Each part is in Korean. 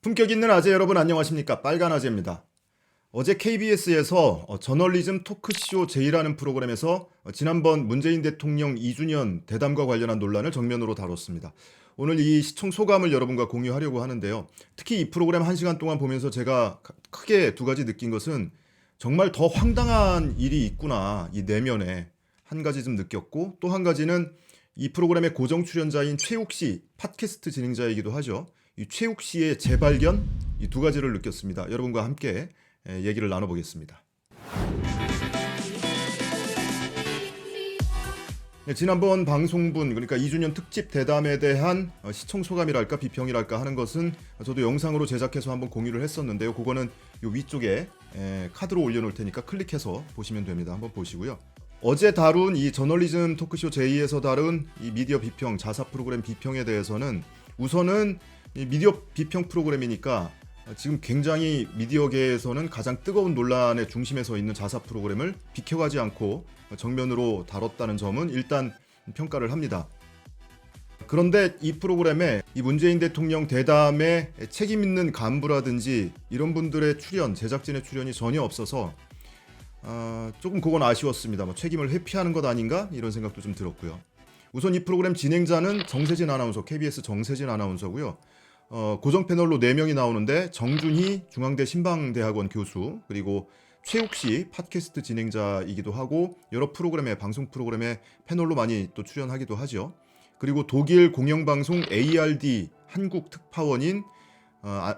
품격 있는 아재 여러분 안녕하십니까? 빨간 아재입니다. 어제 KBS에서 저널리즘 토크쇼 제이라는 프로그램에서 지난번 문재인 대통령 2주년 대담과 관련한 논란을 정면으로 다뤘습니다. 오늘 이 시청 소감을 여러분과 공유하려고 하는데요. 특히 이 프로그램 1시간 동안 보면서 제가 크게 두 가지 느낀 것은 정말 더 황당한 일이 있구나, 이 내면에 한 가지 좀 느꼈고, 또 한 가지는 이 프로그램의 고정 출연자인 최욱 씨, 팟캐스트 진행자이기도 하죠. 이 최욱 씨의 재발견, 이 두 가지를 느꼈습니다. 여러분과 함께 얘기를 나눠보겠습니다. 네, 지난번 방송분, 그러니까 2주년 특집 대담에 대한 시청 소감이랄까 비평이랄까 하는 것은 저도 영상으로 제작해서 한번 공유를 했었는데요. 그거는 요 위쪽에 카드로 올려놓을 테니까 클릭해서 보시면 됩니다. 한번 보시고요. 어제 다룬 이 저널리즘 토크쇼 제이에서 다룬 이 미디어 비평, 자사 프로그램 비평에 대해서는 우선은 이 미디어 비평 프로그램이니까 지금 굉장히 미디어계에서는 가장 뜨거운 논란의 중심에 서 있는 자사 프로그램을 비켜가지 않고 정면으로 다뤘다는 점은 일단 평가를 합니다. 그런데 이 프로그램에 이 문재인 대통령 대담에 책임 있는 간부라든지 이런 분들의 출연, 제작진의 출연이 전혀 없어서 조금 그건 아쉬웠습니다. 뭐 책임을 회피하는 것 아닌가 이런 생각도 좀 들었고요. 우선 이 프로그램 진행자는 정세진 아나운서, KBS 정세진 아나운서고요. 고정 패널로 4명이 나오는데 정준희 중앙대 신방대학원 교수, 그리고 최욱 씨 팟캐스트 진행자이기도 하고 여러 프로그램에, 방송 프로그램에 패널로 많이 또 출연하기도 하죠. 그리고 독일 공영방송 ARD 한국 특파원인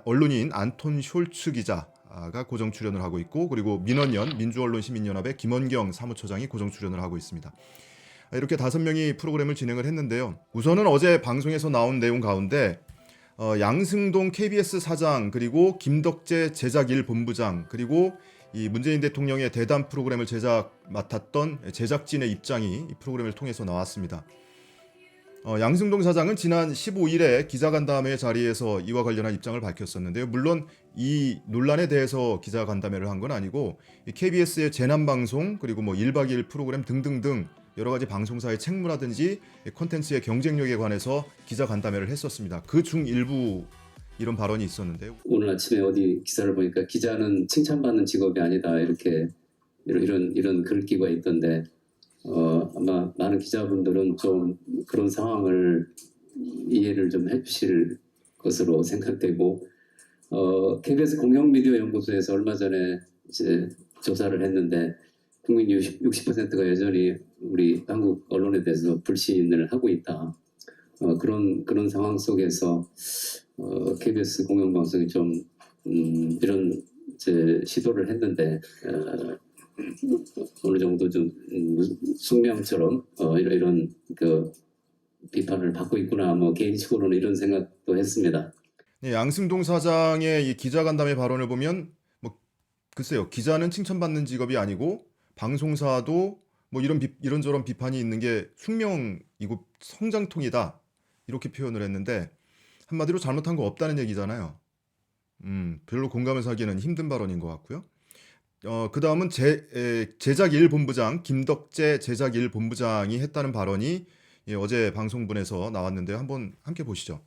언론인 안톤 숄츠 기자가 고정 출연을 하고 있고, 그리고 민원연 민주언론시민연합의 김원경 사무처장이 고정 출연을 하고 있습니다. 이렇게 5명이 프로그램을 진행을 했는데요. 우선은 어제 방송에서 나온 내용 가운데 양승동 KBS 사장, 그리고 김덕재 제작 1본부장, 그리고 이 문재인 대통령의 대담 프로그램을 맡았던 제작진의 입장이 이 프로그램을 통해서 나왔습니다. 양승동 사장은 지난 15일에 기자간담회 자리에서 이와 관련한 입장을 밝혔었는데요. 물론 이 논란에 대해서 기자간담회를 한 건 아니고 KBS의 재난방송, 그리고 뭐 1박 2일 프로그램 등등등 여러 가지 방송사의 책무라든지 콘텐츠의 경쟁력에 관해서 기자간담회를 했었습니다. 그 중 일부 이런 발언이 있었는데요. 오늘 아침에 어디 기사를 보니까 기자는 칭찬받는 직업이 아니다, 이렇게 이런 글귀가 있던데, 아마 많은 기자분들은 좀 그런 상황을 이해를 좀 해주실 것으로 생각되고, KBS 공영미디어연구소에서 얼마 전에 이제 조사를 했는데 국민 60%가 여전히 우리 한국 언론에 대해서 불신을 하고 있다. 그런 상황 속에서 KBS 공영방송이 좀 이런 시도를 했는데 어느 정도 좀 숙명처럼 이런 그 비판을 받고 있구나, 뭐 개인적으로는 이런 생각도 했습니다. 네, 양승동 사장의 이 기자간담회 발언을 보면 뭐 글쎄요, 기자는 칭찬받는 직업이 아니고 방송사도 뭐 이런저런 비판이 있는 게 숙명이고 성장통이다, 이렇게 표현을 했는데 한마디로 잘못한 거 없다는 얘기잖아요. 별로 공감을 사기는 힘든 발언인 것 같고요. 그 다음은 제작 1본부장 김덕재 제작 1본부장이 했다는 발언이 어제 방송분에서 나왔는데요. 한번 함께 보시죠.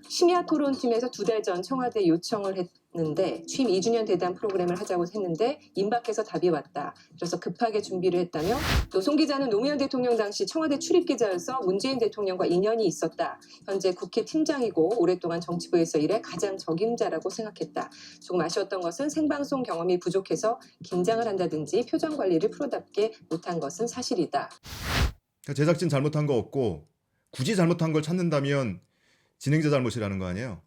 심야 토론팀에서 2달 전 청와대에 요청을 했는데 취임 2주년 대담 프로그램을 하자고 했는데 임박해서 답이 왔다. 그래서 급하게 준비를 했다며, 또 송 기자는 노무현 대통령 당시 청와대 출입 기자여서 문재인 대통령과 인연이 있었다. 현재 국회 팀장이고 오랫동안 정치부에서 일해 가장 적임자라고 생각했다. 조금 아쉬웠던 것은 생방송 경험이 부족해서 긴장을 한다든지 표정 관리를 프로답게 못한 것은 사실이다. 제작진 잘못한 거 없고 굳이 잘못한 걸 찾는다면 진행자 잘못이라는 거 아니에요?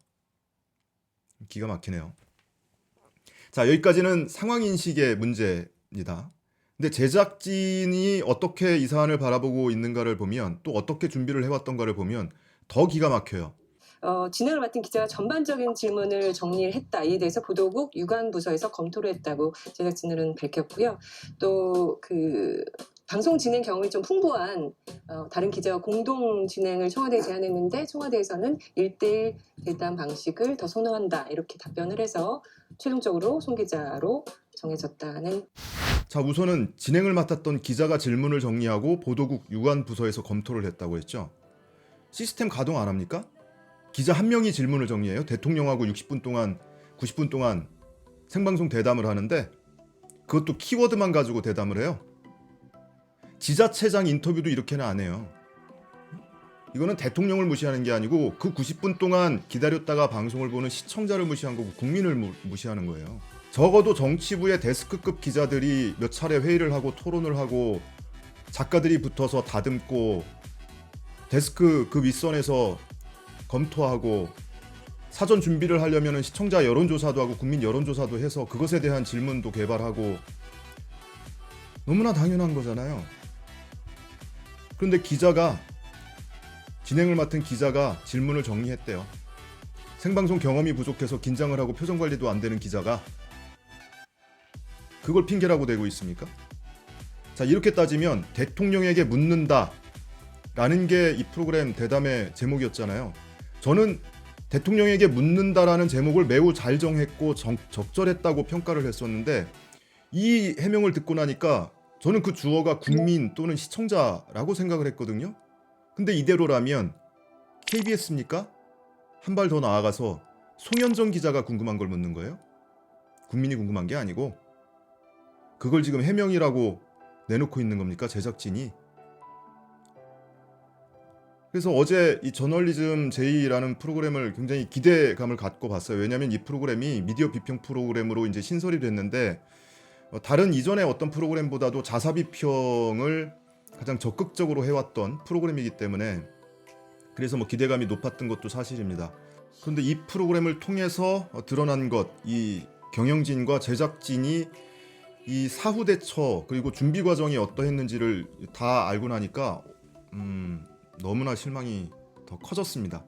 기가 막히네요. 자, 여기까지는 상황인식의 문제입니다. 근데 제작진이 어떻게 이 사안을 바라보고 있는가를 보면, 또 어떻게 준비를 해왔던가를 보면 더 기가 막혀요. 진행을 맡은 기자가 전반적인 질문을 정리를 했다. 이에 대해서 보도국 유관부서에서 검토를 했다고 제작진들은 밝혔고요. 또 방송 진행 경험이 좀 풍부한 다른 기자와 공동 진행을 청와대에 제안했는데 청와대에서는 1대1 대담 방식을 더 선호한다, 이렇게 답변을 해서 최종적으로 송 기자로 정해졌다는. 자, 우선은 진행을 맡았던 기자가 질문을 정리하고 보도국 유관부서에서 검토를 했다고 했죠. 시스템 가동 안 합니까? 기자 한 명이 질문을 정리해요. 대통령하고 90분 동안 생방송 대담을 하는데 그것도 키워드만 가지고 대담을 해요. 지자체장 인터뷰도 이렇게는 안 해요. 이거는 대통령을 무시하는 게 아니고 그 90분 동안 기다렸다가 방송을 보는 시청자를 무시한 거고 국민을 무시하는 거예요. 적어도 정치부의 데스크급 기자들이 몇 차례 회의를 하고 토론을 하고 작가들이 붙어서 다듬고 데스크 그 윗선에서 검토하고 사전 준비를 하려면 시청자 여론조사도 하고 국민 여론조사도 해서 그것에 대한 질문도 개발하고 너무나 당연한 거잖아요. 그런데 진행을 맡은 기자가 질문을 정리했대요. 생방송 경험이 부족해서 긴장을 하고 표정 관리도 안 되는 기자가 그걸 핑계라고 대고 있습니까? 자, 이렇게 따지면 대통령에게 묻는다 라는 게 이 프로그램 대담의 제목이었잖아요. 저는 대통령에게 묻는다라는 제목을 매우 잘 정했고 적절했다고 평가를 했었는데 이 해명을 듣고 나니까 저는 그 주어가 국민 또는 시청자라고 생각을 했거든요. 근데 이대로라면 KBS입니까? 한 발 더 나아가서 송현정 기자가 궁금한 걸 묻는 거예요? 국민이 궁금한 게 아니고 그걸 지금 해명이라고 내놓고 있는 겁니까? 제작진이? 그래서 어제 이 저널리즘 제이라는 프로그램을 굉장히 기대감을 갖고 봤어요. 왜냐하면 이 프로그램이 미디어 비평 프로그램으로 이제 신설이 됐는데 다른 이전의 어떤 프로그램보다도 자사 비평을 가장 적극적으로 해왔던 프로그램이기 때문에 그래서 뭐 기대감이 높았던 것도 사실입니다. 그런데 이 프로그램을 통해서 드러난 것, 이 경영진과 제작진이 이 사후 대처 그리고 준비 과정이 어떠했는지를 다 알고 나니까 너무나 실망이 더 커졌습니다.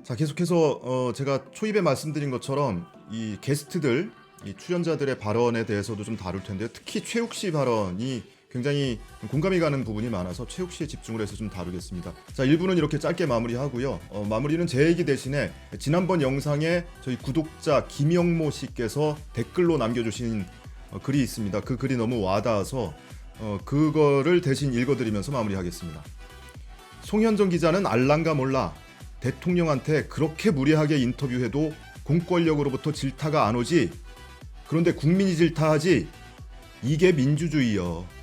자, 계속해서 제가 초입에 말씀드린 것처럼 이 게스트들, 이 출연자들의 발언에 대해서도 좀 다룰 텐데요. 특히 최욱 씨 발언이 굉장히 공감이 가는 부분이 많아서 최욱 씨에 집중을 해서 좀 다루겠습니다. 자, 1부는 이렇게 짧게 마무리하고요. 마무리는 제 얘기 대신에 지난번 영상에 저희 구독자 김영모 씨께서 댓글로 남겨주신 글이 있습니다. 그 글이 너무 와닿아서 그거를 대신 읽어드리면서 마무리하겠습니다. 송현정 기자는 알란가 몰라 대통령한테 그렇게 무리하게 인터뷰해도 공권력으로부터 질타가 안 오지. 그런데 국민이 질타하지. 이게 민주주의여.